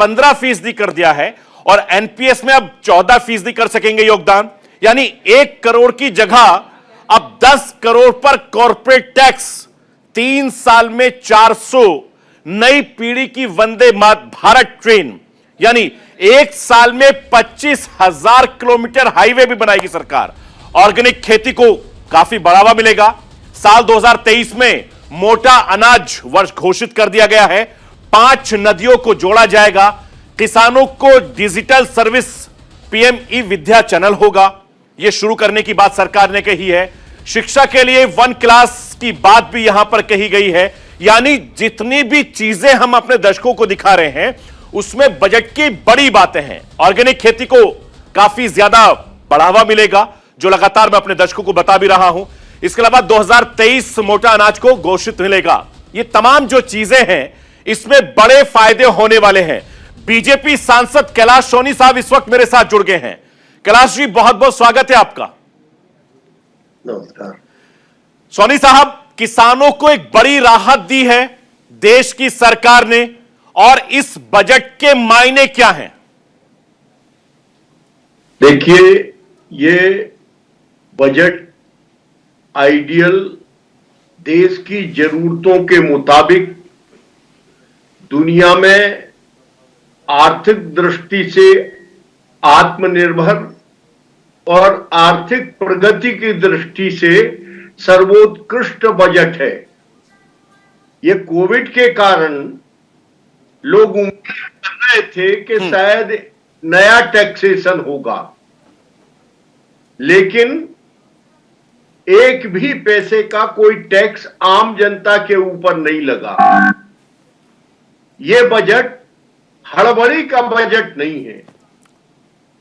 15% कर दिया है और एनपीएस में अब 14% कर सकेंगे योगदान। यानी 1 करोड़ की जगह अब 10 करोड़ पर कॉर्पोरेट टैक्स। 3 साल में 400 नई पीढ़ी की वंदे भारत ट्रेन, यानी 1 साल में 25,000 किलोमीटर हाईवे भी बनाएगी सरकार। ऑर्गेनिक खेती को काफी बढ़ावा मिलेगा। साल 2023 में मोटा अनाज वर्ष घोषित कर दिया गया है। 5 नदियों को जोड़ा जाएगा। किसानों को डिजिटल सर्विस पीएम ई विद्या चैनल होगा, यह शुरू करने की बात सरकार ने कही है। शिक्षा के लिए 1 क्लास की बात भी यहां पर कही गई है। यानी जितनी भी चीजें हम अपने दर्शकों को दिखा रहे हैं उसमें बजट की बड़ी बातें हैं। ऑर्गेनिक खेती को काफी ज्यादा बढ़ावा मिलेगा, जो लगातार मैं अपने दर्शकों को बता भी रहा हूं। इसके अलावा 2023 मोटा अनाज को घोषित मिलेगा। ये तमाम जो चीजें हैं इसमें बड़े फायदे होने वाले हैं। बीजेपी सांसद कैलाश सोनी साहब इस वक्त मेरे साथ जुड़ गए हैं। कैलाश जी, बहुत बहुत स्वागत है आपका। नमस्कार। सोनी साहब, किसानों को एक बड़ी राहत दी है देश की सरकार ने, और इस बजट के मायने क्या हैं? देखिए, ये बजट आइडियल देश की जरूरतों के मुताबिक दुनिया में आर्थिक दृष्टि से आत्मनिर्भर और आर्थिक प्रगति की दृष्टि से सर्वोत्कृष्ट बजट है। ये कोविड के कारण लोग उम्मीद कर रहे थे कि शायद नया टैक्सेशन होगा, लेकिन एक भी पैसे का कोई टैक्स आम जनता के ऊपर नहीं लगा। यह बजट हड़बड़ी का बजट नहीं है।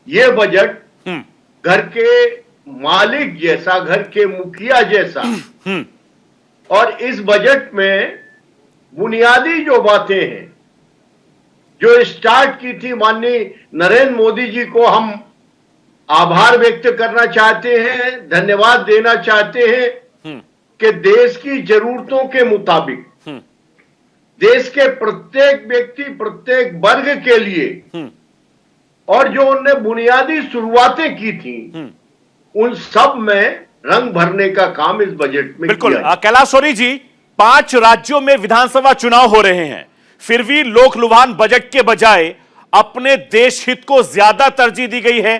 यह बजट घर के मालिक जैसा, घर के मुखिया जैसा। और इस बजट में बुनियादी जो बातें हैं जो स्टार्ट की थी माननीय नरेंद्र मोदी जी को हम आभार व्यक्त करना चाहते हैं, धन्यवाद देना चाहते हैं कि देश की जरूरतों के मुताबिक देश के प्रत्येक व्यक्ति, प्रत्येक वर्ग के लिए और जो उन्होंने बुनियादी शुरुआतें की थी उन सब में रंग भरने का काम इस बजट में बिल्कुल किया। कैलाश सोनी जी, 5 राज्यों में विधानसभा चुनाव हो रहे हैं, फिर भी लोक लुभान बजट के बजाय अपने देश हित को ज्यादा तरजीह दी गई है।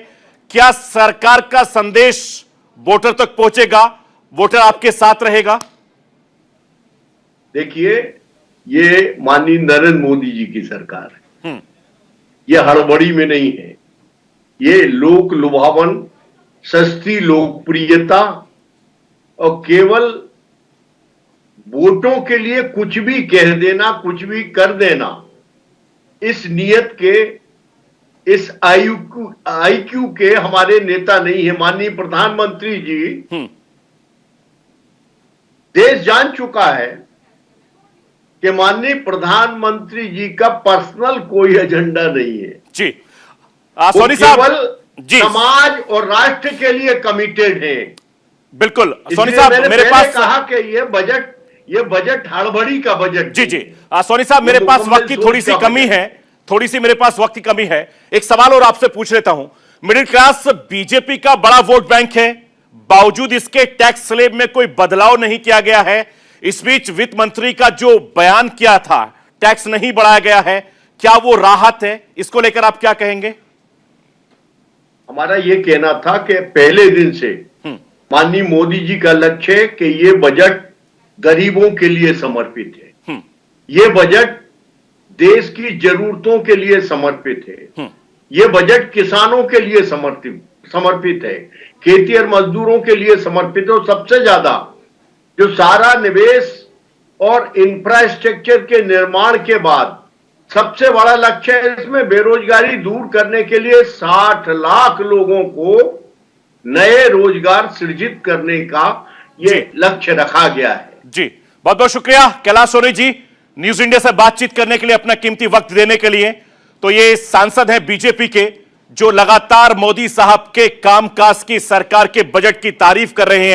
क्या सरकार का संदेश वोटर तक पहुंचेगा? वोटर आपके साथ रहेगा? देखिए, ये माननीय नरेंद्र मोदी जी की सरकार है। ये हड़बड़ी में नहीं है। ये लोक लुभावन, सस्ती लोकप्रियता और केवल वोटों के लिए कुछ भी कह देना, कुछ भी कर देना, इस नियत के, इस आईक्यू के हमारे नेता नहीं है। माननीय प्रधानमंत्री जी, देश जान चुका है कि माननीय प्रधानमंत्री जी का पर्सनल कोई एजेंडा नहीं है जी। सोनी साहब जी, समाज और राष्ट्र के लिए कमिटेड है। बिल्कुल सोनी साहब, मेरे पास कहा कि ये बजट हड़बड़ी का बजट जी। सोनी साहब, मेरे पास वक्त की थोड़ी सी कमी है, मेरे पास वक्त की कमी है। एक सवाल और आपसे पूछ लेता हूं। मिडिल क्लास बीजेपी का बड़ा वोट बैंक है, बावजूद इसके टैक्स स्लैब में कोई बदलाव नहीं किया गया है। इस बीच वित्त मंत्री का जो बयान किया था, टैक्स नहीं बढ़ाया गया है, क्या वो राहत है? इसको लेकर आप क्या कहेंगे? हमारा ये कहना था कि पहले दिन से माननीय मोदी जी का लक्ष्य है कि ये बजट गरीबों के लिए समर्पित है। ये बजट देश की जरूरतों के लिए समर्पित है। ये बजट किसानों के लिए समर्पित है, खेती और मजदूरों के लिए समर्पित है। और सबसे ज्यादा जो सारा निवेश और इंफ्रास्ट्रक्चर के निर्माण के बाद सबसे बड़ा लक्ष्य है, इसमें बेरोजगारी दूर करने के लिए 60 लाख लोगों को नए रोजगार सृजित करने का ये लक्ष्य रखा गया है। जी, बहुत बहुत शुक्रिया कैलाश सोनी जी, न्यूज इंडिया से बातचीत करने के लिए, अपना कीमती वक्त देने के लिए। तो ये सांसद हैं बीजेपी के, जो लगातार मोदी साहब के कामकाज की, सरकार के बजट की तारीफ कर रहे हैं।